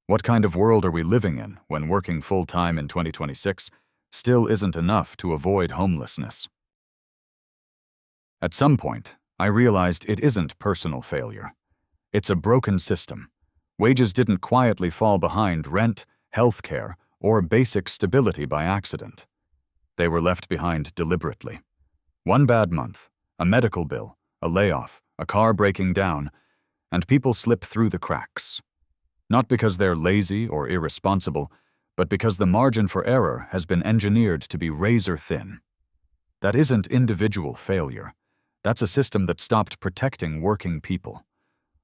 What kind of world are we living in when working full-time in 2026 still isn't enough to avoid homelessness? At some point, I realized it isn't personal failure. It's a broken system. Wages didn't quietly fall behind rent, healthcare, or basic stability by accident. They were left behind deliberately. One bad month, a medical bill, a layoff, a car breaking down, and people slip through the cracks. Not because they're lazy or irresponsible, but because the margin for error has been engineered to be razor thin. That isn't individual failure. That's a system that stopped protecting working people.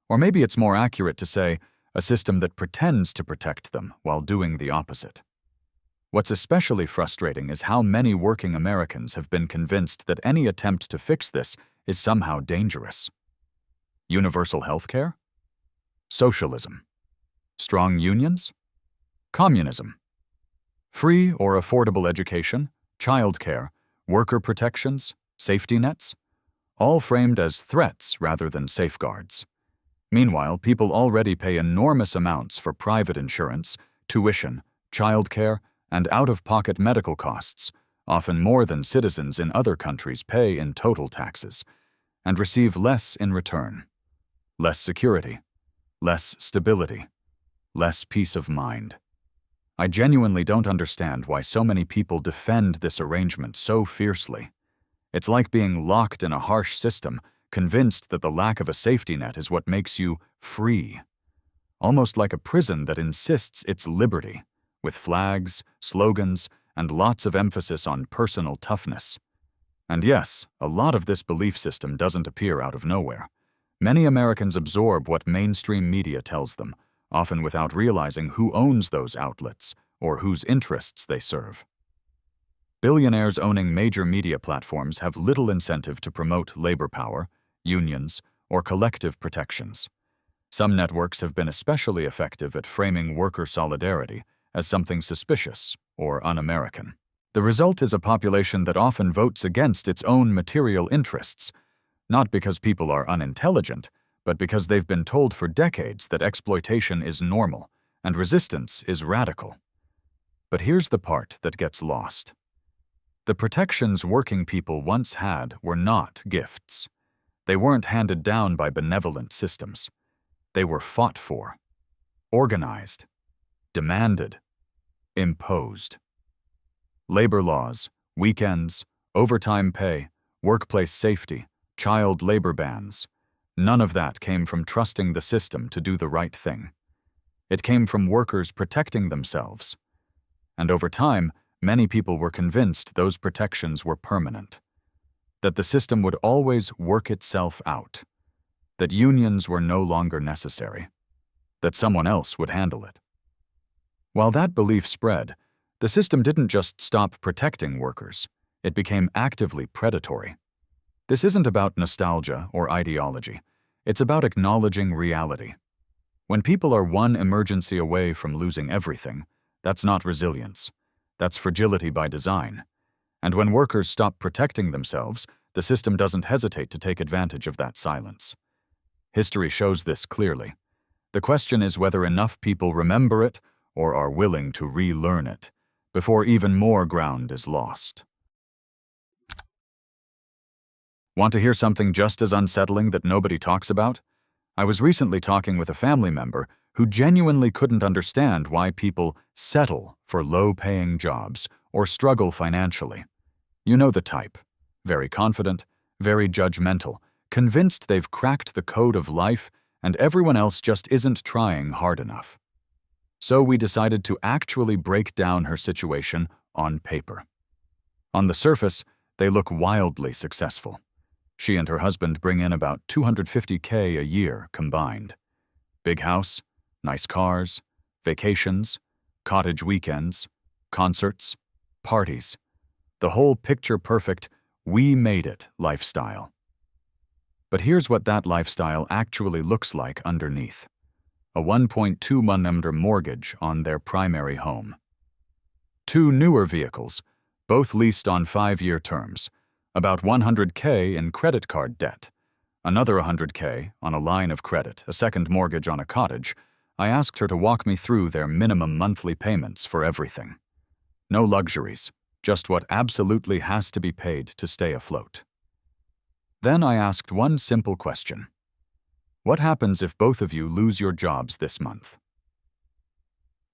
Or maybe it's more accurate to say, a system that pretends to protect them while doing the opposite. What's especially frustrating is how many working Americans have been convinced that any attempt to fix this is somehow dangerous. Universal health care? Socialism. Strong unions? Communism. Free or affordable education, childcare, worker protections, safety nets? All framed as threats rather than safeguards. Meanwhile, people already pay enormous amounts for private insurance, tuition, childcare, and out-of-pocket medical costs, often more than citizens in other countries pay in total taxes, and receive less in return. Less security, less stability, less peace of mind. I genuinely don't understand why so many people defend this arrangement so fiercely. It's like being locked in a harsh system, convinced that the lack of a safety net is what makes you free. Almost like a prison that insists it's liberty, with flags, slogans, and lots of emphasis on personal toughness. And yes, a lot of this belief system doesn't appear out of nowhere. Many Americans absorb what mainstream media tells them, often without realizing who owns those outlets or whose interests they serve. Billionaires owning major media platforms have little incentive to promote labor power, unions, or collective protections. Some networks have been especially effective at framing worker solidarity as something suspicious or un-American. The result is a population that often votes against its own material interests, not because people are unintelligent, but because they've been told for decades that exploitation is normal and resistance is radical. But here's the part that gets lost. The protections working people once had were not gifts. They weren't handed down by benevolent systems. They were fought for, organized, demanded, imposed. Labor laws, weekends, overtime pay, workplace safety, child labor bans. None of that came from trusting the system to do the right thing. It came from workers protecting themselves. And over time, many people were convinced those protections were permanent, that the system would always work itself out, that unions were no longer necessary, that someone else would handle it. While that belief spread, the system didn't just stop protecting workers, it became actively predatory. This isn't about nostalgia or ideology, it's about acknowledging reality. When people are one emergency away from losing everything, that's not resilience. That's fragility by design. And when workers stop protecting themselves, the system doesn't hesitate to take advantage of that silence. History shows this clearly. The question is whether enough people remember it or are willing to relearn it before even more ground is lost. Want to hear something just as unsettling that nobody talks about? I was recently talking with a family member who genuinely couldn't understand why people settle for low-paying jobs or struggle financially. You know the type. Very confident, very judgmental, convinced they've cracked the code of life and everyone else just isn't trying hard enough. So we decided to actually break down her situation on paper. On the surface, they look wildly successful. She and her husband bring in about $250K a year combined. Big house, nice cars, vacations, cottage weekends, concerts, parties. The whole picture-perfect, we made it lifestyle. But here's what that lifestyle actually looks like underneath. A $1.2 million mortgage on their primary home. 2 newer vehicles, both leased on 5-year terms, about $100K in credit card debt, another $100K on a line of credit, a second mortgage on a cottage, I asked her to walk me through their minimum monthly payments for everything. No luxuries, just what absolutely has to be paid to stay afloat. Then I asked one simple question. What happens if both of you lose your jobs this month?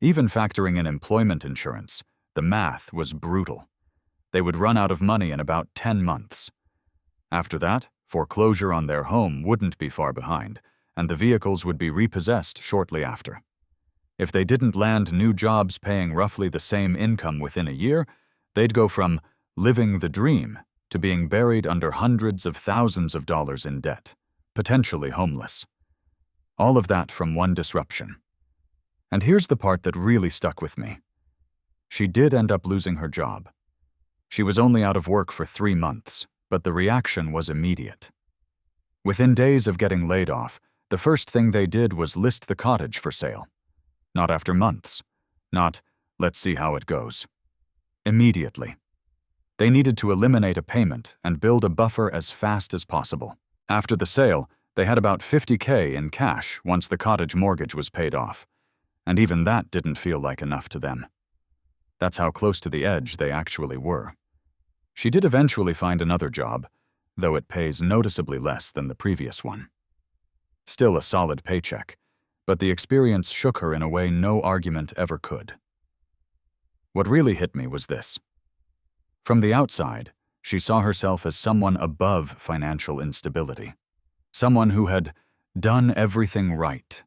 Even factoring in employment insurance, the math was brutal. They would run out of money in about 10 months. After that, foreclosure on their home wouldn't be far behind, and the vehicles would be repossessed shortly after. If they didn't land new jobs paying roughly the same income within a year, they'd go from living the dream to being buried under hundreds of thousands of dollars in debt, potentially homeless. All of that from one disruption. And here's the part that really stuck with me. She did end up losing her job. She was only out of work for 3 months, but the reaction was immediate. Within days of getting laid off, the first thing they did was list the cottage for sale. Not after months. Not, let's see how it goes. Immediately. They needed to eliminate a payment and build a buffer as fast as possible. After the sale, they had about $50,000 in cash once the cottage mortgage was paid off, and even that didn't feel like enough to them. That's how close to the edge they actually were. She did eventually find another job, though it pays noticeably less than the previous one. Still a solid paycheck, but the experience shook her in a way no argument ever could. What really hit me was this. From the outside, she saw herself as someone above financial instability. Someone who had done everything right.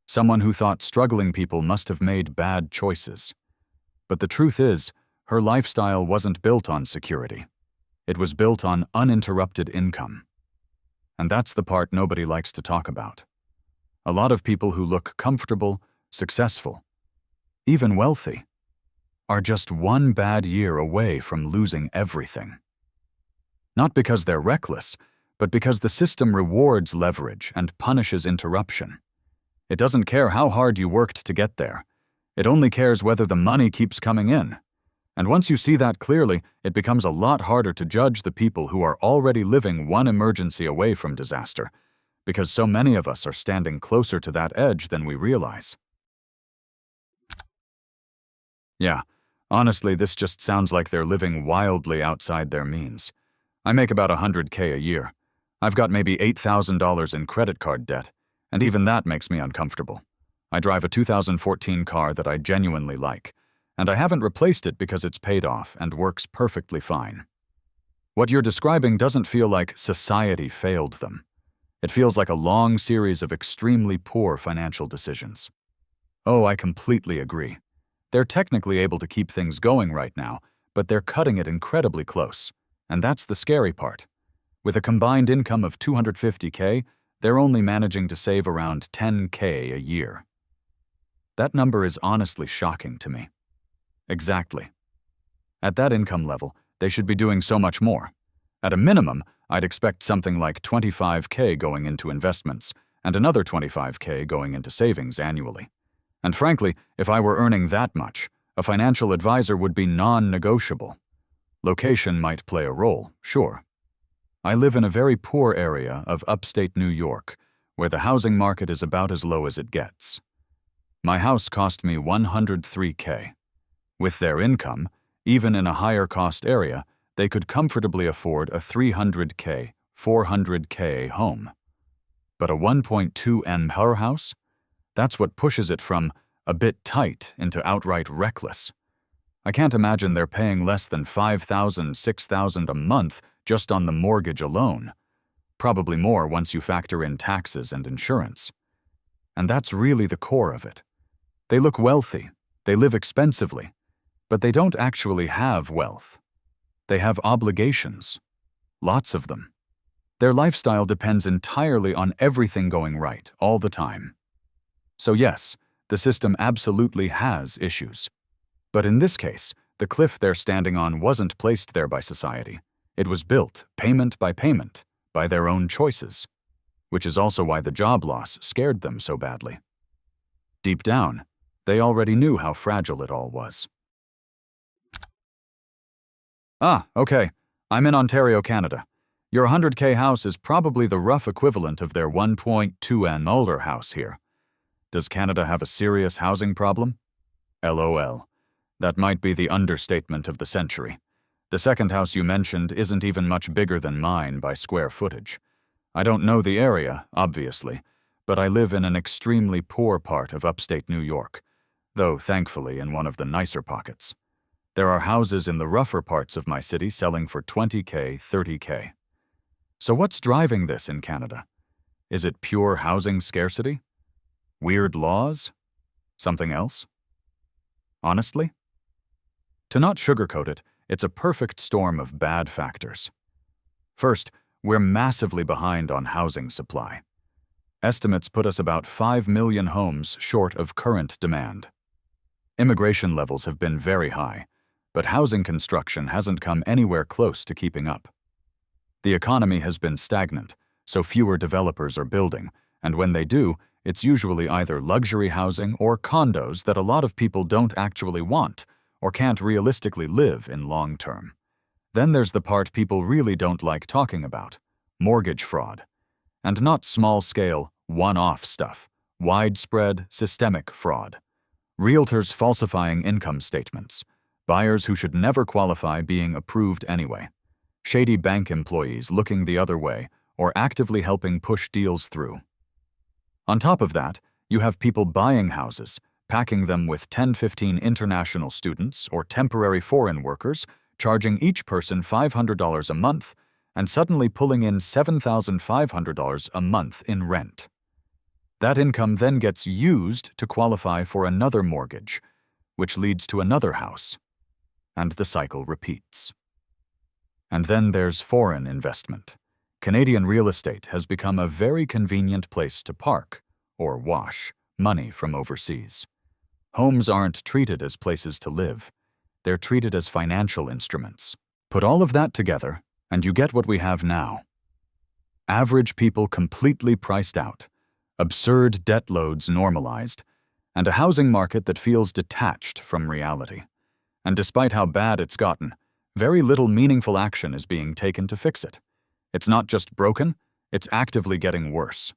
Someone who thought struggling people must have made bad choices. But the truth is, her lifestyle wasn't built on security. It was built on uninterrupted income. And that's the part nobody likes to talk about. A lot of people who look comfortable, successful, even wealthy, are just one bad year away from losing everything. Not because they're reckless, but because the system rewards leverage and punishes interruption. It doesn't care how hard you worked to get there. It only cares whether the money keeps coming in. And once you see that clearly, it becomes a lot harder to judge the people who are already living one emergency away from disaster, because so many of us are standing closer to that edge than we realize. Yeah, honestly, this just sounds like they're living wildly outside their means. I make about $100,000 a year. I've got maybe $8,000 in credit card debt, and even that makes me uncomfortable. I drive a 2014 car that I genuinely like, and I haven't replaced it because it's paid off and works perfectly fine. What you're describing doesn't feel like society failed them. It feels like a long series of extremely poor financial decisions. Oh, I completely agree. They're technically able to keep things going right now, but they're cutting it incredibly close. And that's the scary part. With a combined income of $250,000, they're only managing to save around $10,000 a year. That number is honestly shocking to me. Exactly. At that income level, they should be doing so much more. At a minimum, I'd expect something like $25,000 going into investments and another $25,000 going into savings annually. And frankly, if I were earning that much, a financial advisor would be non-negotiable. Location might play a role, sure. I live in a very poor area of upstate New York, where the housing market is about as low as it gets. My house cost me $103,000. With their income, even in a higher cost area, they could comfortably afford a $300,000, $400,000 home. But a 1.2 M house? That's what pushes it from a bit tight into outright reckless. I can't imagine they're paying less than $5,000, $6,000 a month just on the mortgage alone. Probably more once you factor in taxes and insurance. And that's really the core of it. They look wealthy, they live expensively, but they don't actually have wealth. They have obligations. Lots of them. Their lifestyle depends entirely on everything going right all the time. So yes, the system absolutely has issues. But in this case, the cliff they're standing on wasn't placed there by society. It was built, payment by payment, by their own choices. Which is also why the job loss scared them so badly. Deep down, they already knew how fragile it all was. Ah, okay. I'm in Ontario, Canada. Your $100,000 house is probably the rough equivalent of their 1.2 M older house here. Does Canada have a serious housing problem? LOL. That might be the understatement of the century. The second house you mentioned isn't even much bigger than mine by square footage. I don't know the area, obviously, but I live in an extremely poor part of upstate New York, though thankfully in one of the nicer pockets. There are houses in the rougher parts of my city selling for $20K, $30K. So what's driving this in Canada? Is it pure housing scarcity? Weird laws? Something else? Honestly? To not sugarcoat it, it's a perfect storm of bad factors. First, we're massively behind on housing supply. Estimates put us about 5 million homes short of current demand. Immigration levels have been very high, but housing construction hasn't come anywhere close to keeping up. The economy has been stagnant, so fewer developers are building, and when they do, it's usually either luxury housing or condos that a lot of people don't actually want or can't realistically live in long term. Then there's the part people really don't like talking about: mortgage fraud. And not small-scale, one-off stuff, widespread, systemic fraud. Realtors falsifying income statements, buyers who should never qualify being approved anyway, shady bank employees looking the other way or actively helping push deals through. On top of that, you have people buying houses, packing them with 10-15 international students or temporary foreign workers, charging each person $500 a month, and suddenly pulling in $7,500 a month in rent. That income then gets used to qualify for another mortgage, which leads to another house, and the cycle repeats. And then there's foreign investment. Canadian real estate has become a very convenient place to park, or wash, money from overseas. Homes aren't treated as places to live. They're treated as financial instruments. Put all of that together, and you get what we have now. Average people completely priced out, absurd debt loads normalized, and a housing market that feels detached from reality. And despite how bad it's gotten, very little meaningful action is being taken to fix it. It's not just broken, it's actively getting worse.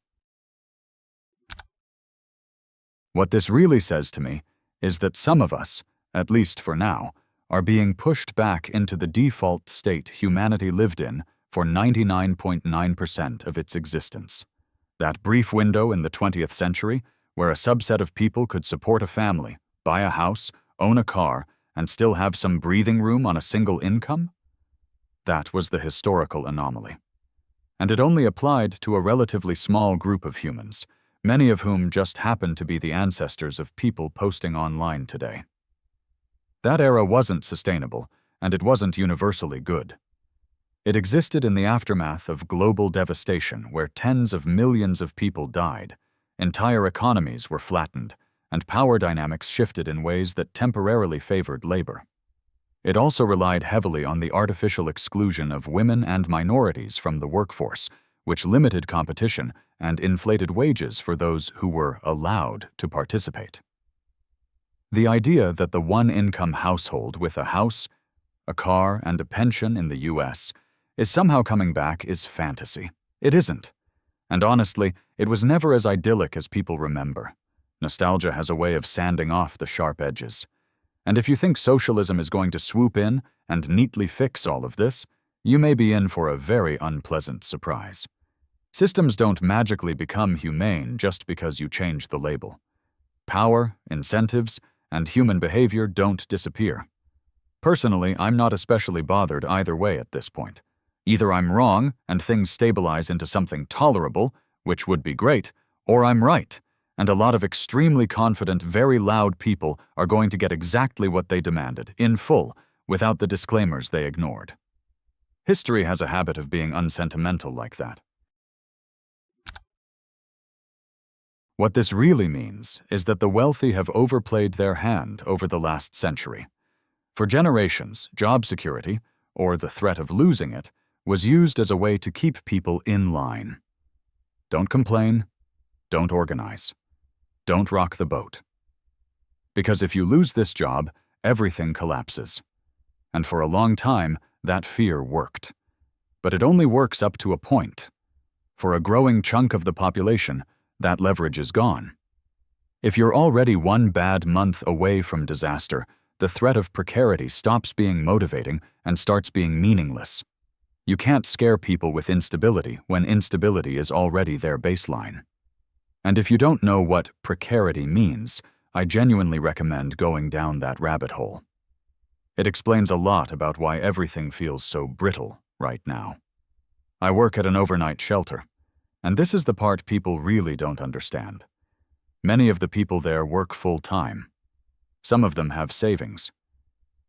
What this really says to me is that some of us, at least for now, are being pushed back into the default state humanity lived in for 99.9% of its existence. That brief window in the 20th century where a subset of people could support a family, buy a house, own a car, and still have some breathing room on a single income? That was the historical anomaly. And it only applied to a relatively small group of humans, many of whom just happen to be the ancestors of people posting online today. That era wasn't sustainable, and it wasn't universally good. It existed in the aftermath of global devastation where tens of millions of people died, entire economies were flattened, and power dynamics shifted in ways that temporarily favored labor. It also relied heavily on the artificial exclusion of women and minorities from the workforce, which limited competition and inflated wages for those who were allowed to participate. The idea that the one-income household with a house, a car, and a pension in the US is somehow coming back is fantasy. It isn't. And honestly, it was never as idyllic as people remember. Nostalgia has a way of sanding off the sharp edges. And if you think socialism is going to swoop in and neatly fix all of this, you may be in for a very unpleasant surprise. Systems don't magically become humane just because you change the label. Power, incentives, and human behavior don't disappear. Personally, I'm not especially bothered either way at this point. Either I'm wrong and things stabilize into something tolerable, which would be great, or I'm right, and a lot of extremely confident, very loud people are going to get exactly what they demanded, in full, without the disclaimers they ignored. History has a habit of being unsentimental like that. What this really means is that the wealthy have overplayed their hand over the last century. For generations, job security, or the threat of losing it, was used as a way to keep people in line. Don't complain, don't organize, don't rock the boat. Because if you lose this job, everything collapses. And for a long time, that fear worked. But it only works up to a point. For a growing chunk of the population, that leverage is gone. If you're already one bad month away from disaster, the threat of precarity stops being motivating and starts being meaningless. You can't scare people with instability when instability is already their baseline. And if you don't know what precarity means, I genuinely recommend going down that rabbit hole. It explains a lot about why everything feels so brittle right now. I work at an overnight shelter, and this is the part people really don't understand. Many of the people there work full-time. Some of them have savings.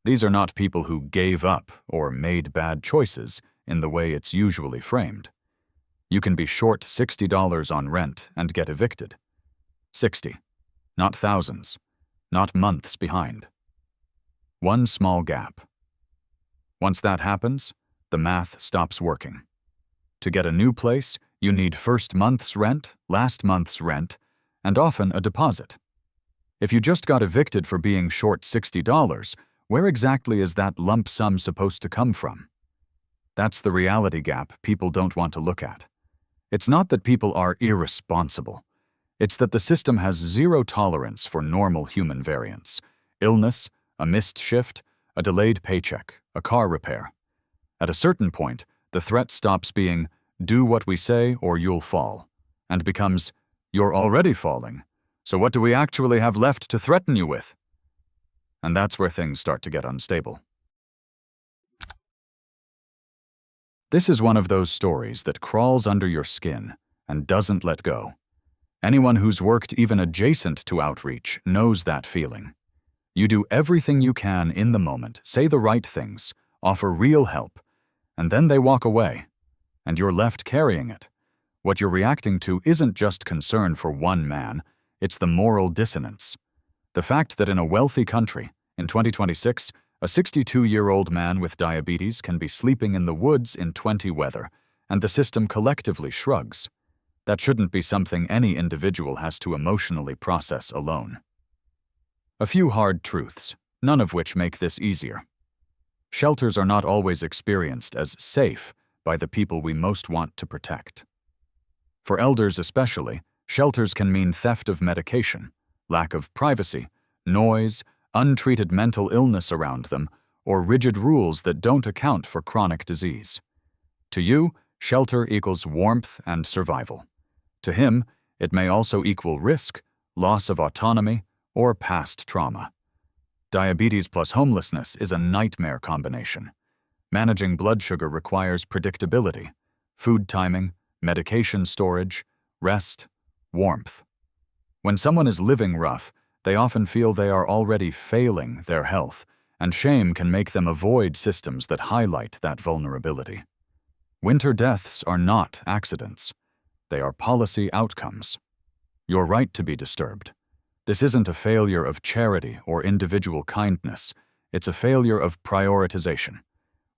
These are not people who gave up or made bad choices in the way it's usually framed. You can be short $60 on rent and get evicted. 60, not thousands, not months behind. One small gap. Once that happens, the math stops working. To get a new place, you need first month's rent, last month's rent, and often a deposit. If you just got evicted for being short $60, where exactly is that lump sum supposed to come from? That's the reality gap people don't want to look at. It's not that people are irresponsible. It's that the system has zero tolerance for normal human variance. Illness, a missed shift, a delayed paycheck, a car repair. At a certain point, the threat stops being, do what we say or you'll fall, and becomes, you're already falling, so what do we actually have left to threaten you with? And that's where things start to get unstable. This is one of those stories that crawls under your skin and doesn't let go. Anyone who's worked even adjacent to outreach knows that feeling. You do everything you can in the moment, say the right things, offer real help, and then they walk away, and you're left carrying it. What you're reacting to isn't just concern for one man, it's the moral dissonance. The fact that in a wealthy country, in 2026, a 62-year-old man with diabetes can be sleeping in the woods in 20 weather, and the system collectively shrugs. That shouldn't be something any individual has to emotionally process alone. A few hard truths, none of which make this easier. Shelters are not always experienced as safe by the people we most want to protect. For elders especially, shelters can mean theft of medication, lack of privacy, noise, untreated mental illness around them, or rigid rules that don't account for chronic disease. To you, shelter equals warmth and survival. To him, it may also equal risk, loss of autonomy, or past trauma. Diabetes plus homelessness is a nightmare combination. Managing blood sugar requires predictability, food timing, medication storage, rest, warmth. When someone is living rough, they often feel they are already failing their health, and shame can make them avoid systems that highlight that vulnerability. Winter deaths are not accidents. They are policy outcomes. You're right to be disturbed. This isn't a failure of charity or individual kindness. It's a failure of prioritization.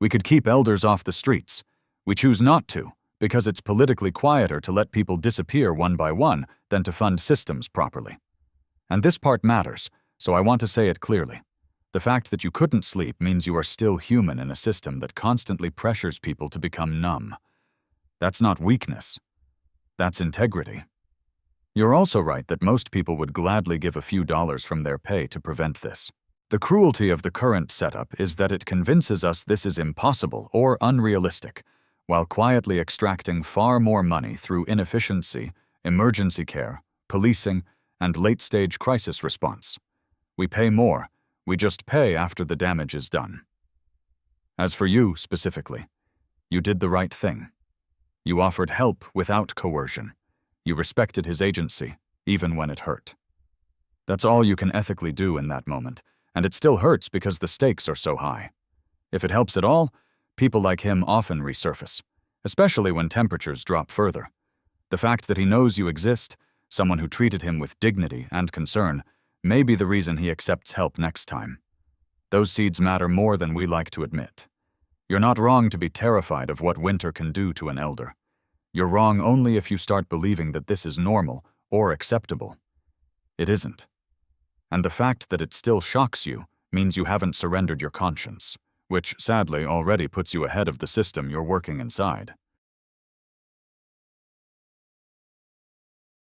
We could keep elders off the streets. We choose not to, because it's politically quieter to let people disappear one by one than to fund systems properly. And this part matters, so I want to say it clearly. The fact that you couldn't sleep means you are still human in a system that constantly pressures people to become numb. That's not weakness. That's integrity. You're also right that most people would gladly give a few dollars from their pay to prevent this. The cruelty of the current setup is that it convinces us this is impossible or unrealistic, while quietly extracting far more money through inefficiency, emergency care, policing, and late-stage crisis response. We pay more, we just pay after the damage is done. As for you, specifically, you did the right thing. You offered help without coercion. You respected his agency, even when it hurt. That's all you can ethically do in that moment, and it still hurts because the stakes are so high. If it helps at all, people like him often resurface, especially when temperatures drop further. The fact that he knows you exist, someone who treated him with dignity and concern, may be the reason he accepts help next time. Those seeds matter more than we like to admit. You're not wrong to be terrified of what winter can do to an elder. You're wrong only if you start believing that this is normal or acceptable. It isn't. And the fact that it still shocks you means you haven't surrendered your conscience, which sadly already puts you ahead of the system you're working inside.